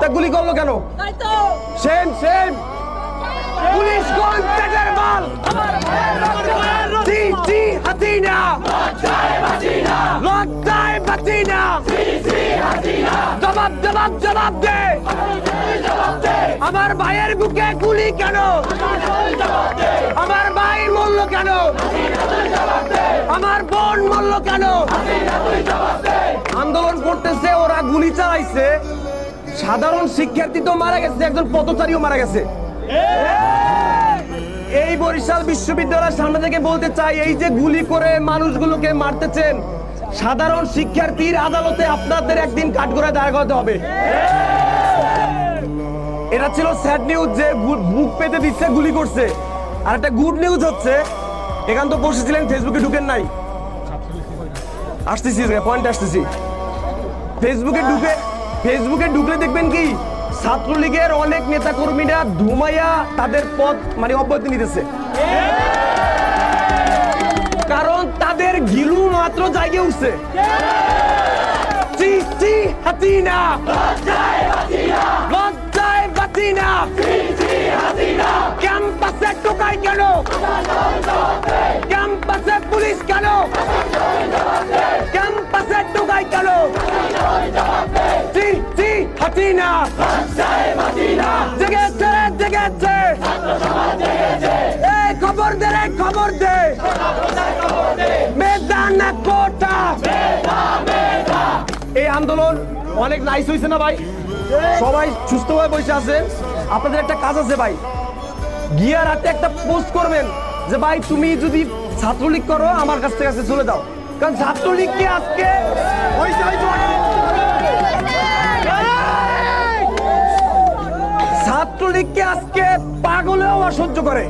তা গুলি করলো কেন? সেম সেম পুলিশ কোন পেটের মাল? জি জি হাসিনা লজ্জায় বাঁচি না। জবাব জবাব জবাব দে। আমার ভাইয়ের বুকে গুলি কেন? আমার ভাই মরল কেন? আমার বোন মরল কেন? আন্দোলন করতেছে, ওরা গুলি চালাইছে, সাধারণ শিক্ষার্থী তো মারা গেছে, একজন পথচারীও মারা গেছে। এই বরিশাল বিশ্ববিদ্যালয়ের সামনে থেকে বলতে চাই, এই যে গুলি করে মানুষগুলোকে মারতেছেন, সাধারণ শিক্ষার্থীর আদালতে আপনাদের একদিন কাঠগড়ায় দাঁড় করাতে হবে। এটা ছিল স্যাড নিউজ যে বুক পেতে দিচ্ছে, গুলি করছে। আর একটা গুড নিউজ হচ্ছে, এখান তো বসেছিলেন, ফেসবুকে ঢুকেন নাই। আসতেছি পয়েন্ট আসতেছি। ফেসবুকে ঢুকলে দেখবেন কি ছাত্রলীগের অনেক নেতা কর্মীরা ধুমাইয়া তাদের পদ মানে অব্যাহতি নিতেছে, কারণ তাদের গিলু মাত্র জায়গা উঠছে। হাসিনা লজ্জায় বাঁচি না। ক্যাম্পাসে টোকাই কেন? ক্যাম্পাসে পুলিশ কেন? ক্যাম্পাসে টোকাই কেন? হাসিনা জেগেছে জেগেছে, এই খবর দে রে খবর দে। মেদানা কোটা। এই আন্দোলন অনেক নাইস হয়েছে না ভাই? সবাই সুস্থভাবে বসে আছে। আপনাদের একটা কাজ আছে ভাই, গিয়া রাতে একটা পোস্ট করবেন যে ভাই তুমি যদি ছাত্রলীগ করো আমার কাছ থেকে চলে যাও, কারণ ছাত্রলীগকে আজকে ছাত্রলীগকে আজকে পাগলেও অসহ্য করে।